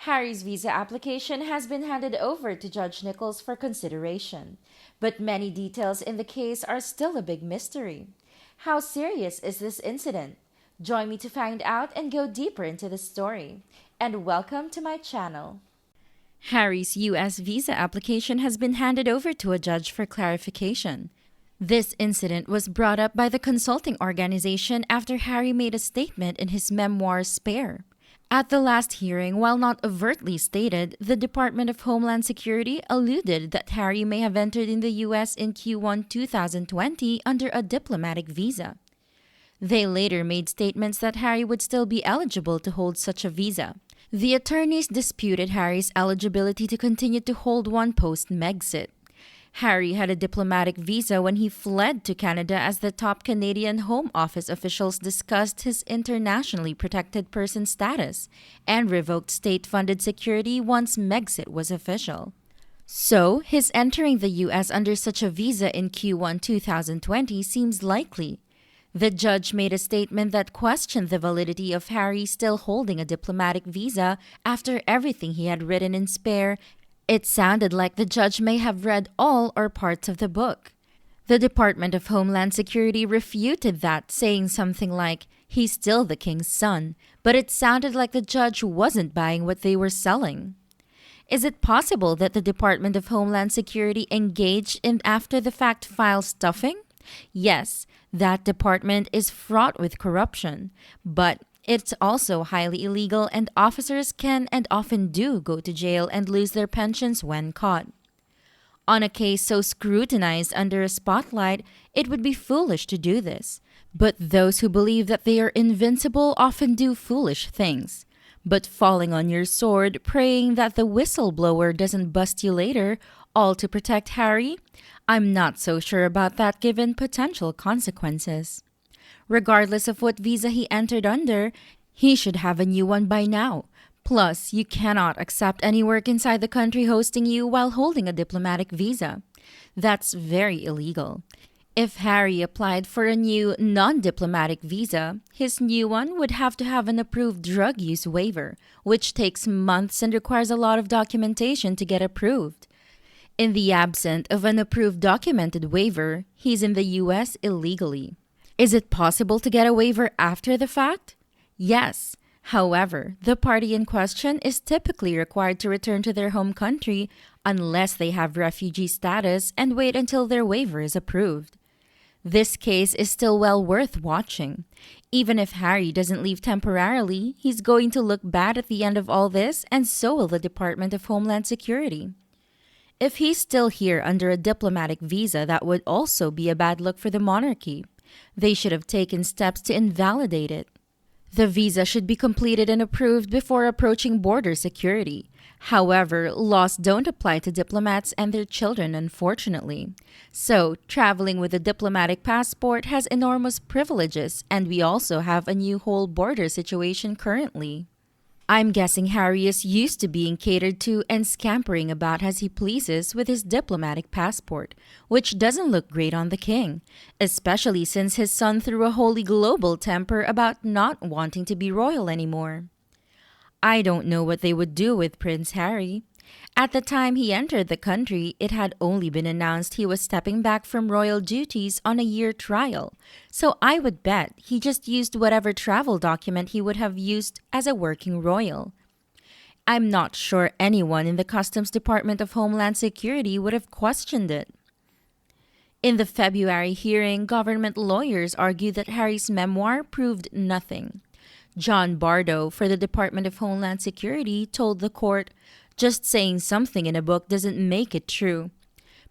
Harry's visa application has been handed over to Judge Nichols for consideration, but many details in the case are still a big mystery. How serious is this incident? Join me to find out and go deeper into the story. And welcome to my channel. Harry's U.S. visa application has been handed over to a judge for clarification. This incident was brought up by the consulting organization after Harry made a statement in his memoir Spare. At the last hearing, while not overtly stated, the Department of Homeland Security alluded that Harry may have entered in the U.S. in Q1 2020 under a diplomatic visa. They later made statements that Harry would still be eligible to hold such a visa. The attorneys disputed Harry's eligibility to continue to hold one post-Megxit. Harry had a diplomatic visa when he fled to Canada as the top Canadian Home Office officials discussed his internationally protected person status and revoked state-funded security once Megxit was official. So, his entering the U.S. under such a visa in Q1 2020 seems likely. The judge made a statement that questioned the validity of Harry still holding a diplomatic visa after everything he had written in Spare. It sounded like the judge may have read all or parts of the book. The Department of Homeland Security refuted that, saying something like, "He's still the king's son," but it sounded like the judge wasn't buying what they were selling. Is it possible that the Department of Homeland Security engaged in after-the-fact file stuffing? Yes, that department is fraught with corruption, but it's also highly illegal, and officers can and often do go to jail and lose their pensions when caught. On a case so scrutinized under a spotlight, it would be foolish to do this. But those who believe that they are invincible often do foolish things. But falling on your sword, praying that the whistleblower doesn't bust you later, all to protect Harry? I'm not so sure about that given potential consequences. Regardless of what visa he entered under, he should have a new one by now. Plus, you cannot accept any work inside the country hosting you while holding a diplomatic visa. That's very illegal. If Harry applied for a new non-diplomatic visa, his new one would have to have an approved drug use waiver, which takes months and requires a lot of documentation to get approved. In the absence of an approved documented waiver, he's in the U.S. illegally. Is it possible to get a waiver after the fact? Yes. However, the party in question is typically required to return to their home country unless they have refugee status and wait until their waiver is approved. This case is still well worth watching. Even if Harry doesn't leave temporarily, he's going to look bad at the end of all this, and so will the Department of Homeland Security. If he's still here under a diplomatic visa, that would also be a bad look for the monarchy. They should have taken steps to invalidate it. The visa should be completed and approved before approaching border security. However, laws don't apply to diplomats and their children, unfortunately. So, traveling with a diplomatic passport has enormous privileges, and we also have a new whole border situation currently. I'm guessing Harry is used to being catered to and scampering about as he pleases with his diplomatic passport, which doesn't look great on the king, especially since his son threw a wholly global temper about not wanting to be royal anymore. I don't know what they would do with Prince Harry. At the time he entered the country, it had only been announced he was stepping back from royal duties on a year trial, so I would bet he just used whatever travel document he would have used as a working royal. I'm not sure anyone in the Customs Department of Homeland Security would have questioned it. In the February hearing, government lawyers argued that Harry's memoir proved nothing. John Bardo for the Department of Homeland Security told the court, "Just saying something in a book doesn't make it true.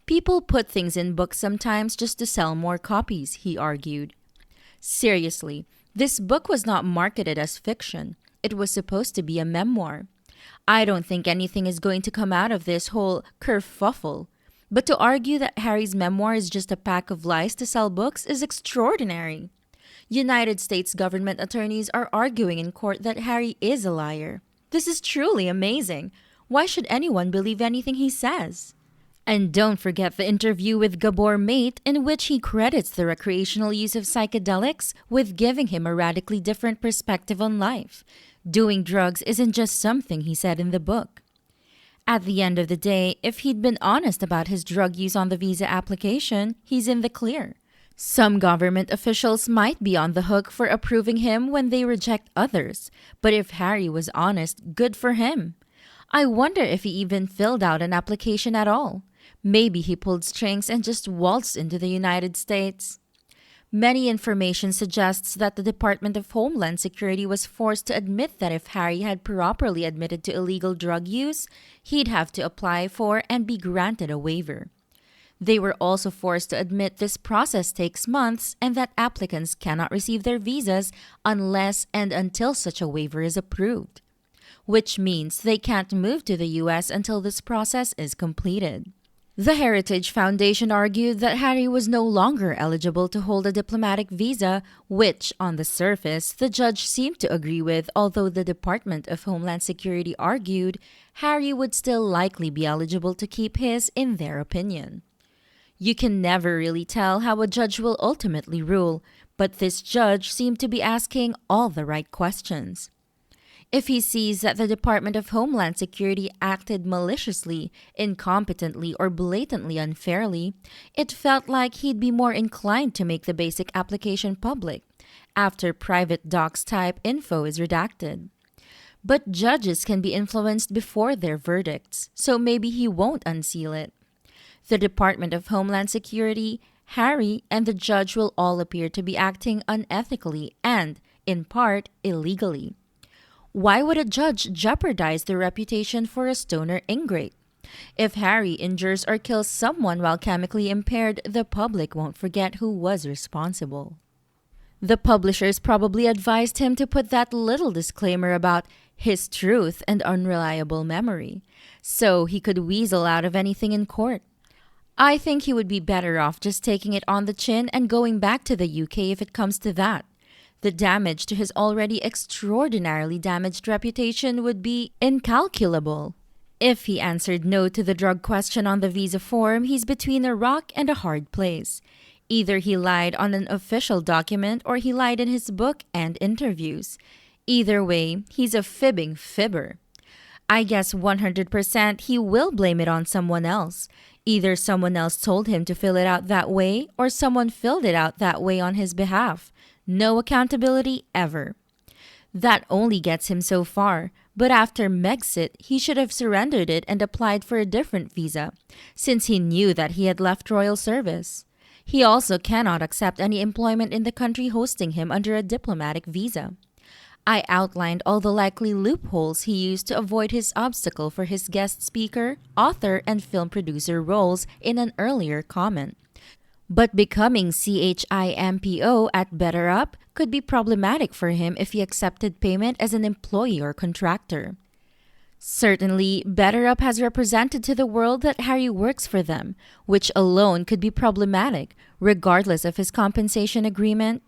People put things in books sometimes just to sell more copies," he argued. Seriously, this book was not marketed as fiction. It was supposed to be a memoir. I don't think anything is going to come out of this whole kerfuffle. But to argue that Harry's memoir is just a pack of lies to sell books is extraordinary. United States government attorneys are arguing in court that Harry is a liar. This is truly amazing. Why should anyone believe anything he says? And don't forget the interview with Gabor Mate, in which he credits the recreational use of psychedelics with giving him a radically different perspective on life. Doing drugs isn't just something he said in the book. At the end of the day, if he'd been honest about his drug use on the visa application, he's in the clear. Some government officials might be on the hook for approving him when they reject others, but if Harry was honest, good for him. I wonder if he even filled out an application at all. Maybe he pulled strings and just waltzed into the United States. Many information suggests that the Department of Homeland Security was forced to admit that if Harry had properly admitted to illegal drug use, he'd have to apply for and be granted a waiver. They were also forced to admit this process takes months and that applicants cannot receive their visas unless and until such a waiver is approved, which means they can't move to the US until this process is completed. The Heritage Foundation argued that Harry was no longer eligible to hold a diplomatic visa, which, on the surface, the judge seemed to agree with, although the Department of Homeland Security argued Harry would still likely be eligible to keep his, in their opinion. You can never really tell how a judge will ultimately rule, but this judge seemed to be asking all the right questions. If he sees that the Department of Homeland Security acted maliciously, incompetently, or blatantly unfairly, it felt like he'd be more inclined to make the basic application public, after private docs type info is redacted. But judges can be influenced before their verdicts, so maybe he won't unseal it. The Department of Homeland Security, Harry, and the judge will all appear to be acting unethically and, in part, illegally. Why would a judge jeopardize their reputation for a stoner ingrate? If Harry injures or kills someone while chemically impaired, the public won't forget who was responsible. The publishers probably advised him to put that little disclaimer about his truth and unreliable memory, so he could weasel out of anything in court. I think he would be better off just taking it on the chin and going back to the UK if it comes to that. The damage to his already extraordinarily damaged reputation would be incalculable. If he answered no to the drug question on the visa form, he's between a rock and a hard place. Either he lied on an official document or he lied in his book and interviews. Either way, he's a fibbing fibber. I guess 100% he will blame it on someone else. Either someone else told him to fill it out that way or someone filled it out that way on his behalf. No accountability ever. That only gets him so far, but after Megxit, he should have surrendered it and applied for a different visa, since he knew that he had left royal service. He also cannot accept any employment in the country hosting him under a diplomatic visa. I outlined all the likely loopholes he used to avoid his obstacle for his guest speaker, author, and film producer roles in an earlier comment. But becoming CHIMPO at BetterUp could be problematic for him if he accepted payment as an employee or contractor. Certainly, BetterUp has represented to the world that Harry works for them, which alone could be problematic, regardless of his compensation agreement.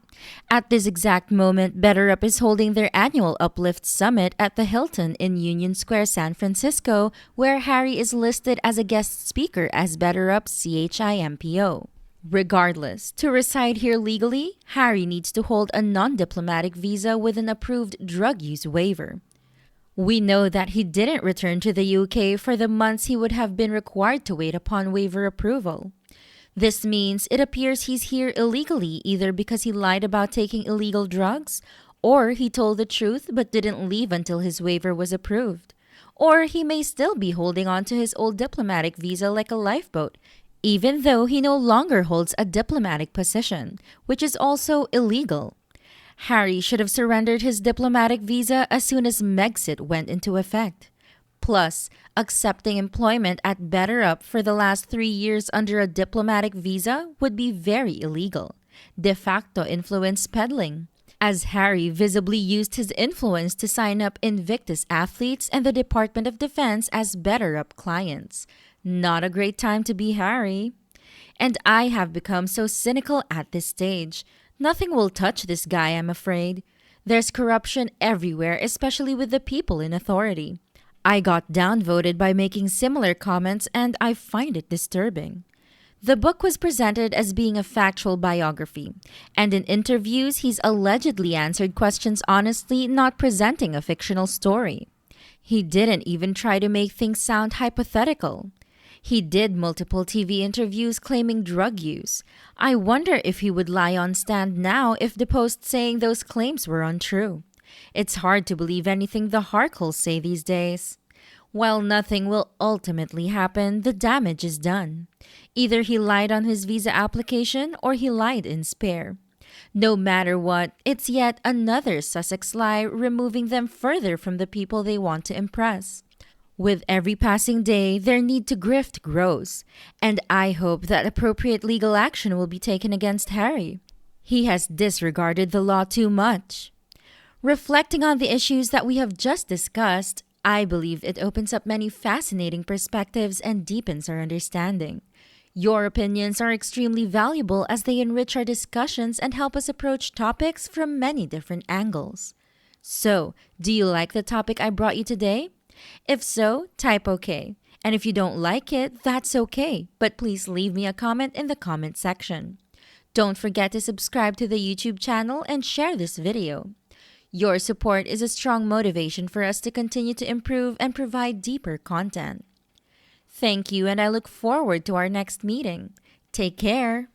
At this exact moment, BetterUp is holding their annual Uplift Summit at the Hilton in Union Square, San Francisco, where Harry is listed as a guest speaker as BetterUp CHIMPO. Regardless, to reside here legally, Harry needs to hold a non-diplomatic visa with an approved drug use waiver. We know that he didn't return to the UK for the months he would have been required to wait upon waiver approval. This means it appears he's here illegally either because he lied about taking illegal drugs, or he told the truth but didn't leave until his waiver was approved. Or he may still be holding on to his old diplomatic visa like a lifeboat, even though he no longer holds a diplomatic position, which is also illegal. Harry should have surrendered his diplomatic visa as soon as Megxit went into effect. Plus, accepting employment at BetterUp for the last 3 years under a diplomatic visa would be very illegal. De facto influence peddling, as Harry visibly used his influence to sign up Invictus athletes and the Department of Defense as BetterUp clients. Not a great time to be Harry. And I have become so cynical at this stage. Nothing will touch this guy, I'm afraid. There's corruption everywhere, especially with the people in authority. I got downvoted by making similar comments and I find it disturbing. The book was presented as being a factual biography, and in interviews, he's allegedly answered questions honestly, not presenting a fictional story. He didn't even try to make things sound hypothetical. He did multiple TV interviews claiming drug use. I wonder if he would lie on stand now if deposed saying those claims were untrue. It's hard to believe anything the Harkles say these days. While nothing will ultimately happen, the damage is done. Either he lied on his visa application or he lied in spare. No matter what, it's yet another Sussex lie, removing them further from the people they want to impress. With every passing day, their need to grift grows, and I hope that appropriate legal action will be taken against Harry. He has disregarded the law too much. Reflecting on the issues that we have just discussed, I believe it opens up many fascinating perspectives and deepens our understanding. Your opinions are extremely valuable as they enrich our discussions and help us approach topics from many different angles. So, do you like the topic I brought you today? If so, type OK. And if you don't like it, that's okay, but please leave me a comment in the comment section. Don't forget to subscribe to the YouTube channel and share this video. Your support is a strong motivation for us to continue to improve and provide deeper content. Thank you, and I look forward to our next meeting. Take care.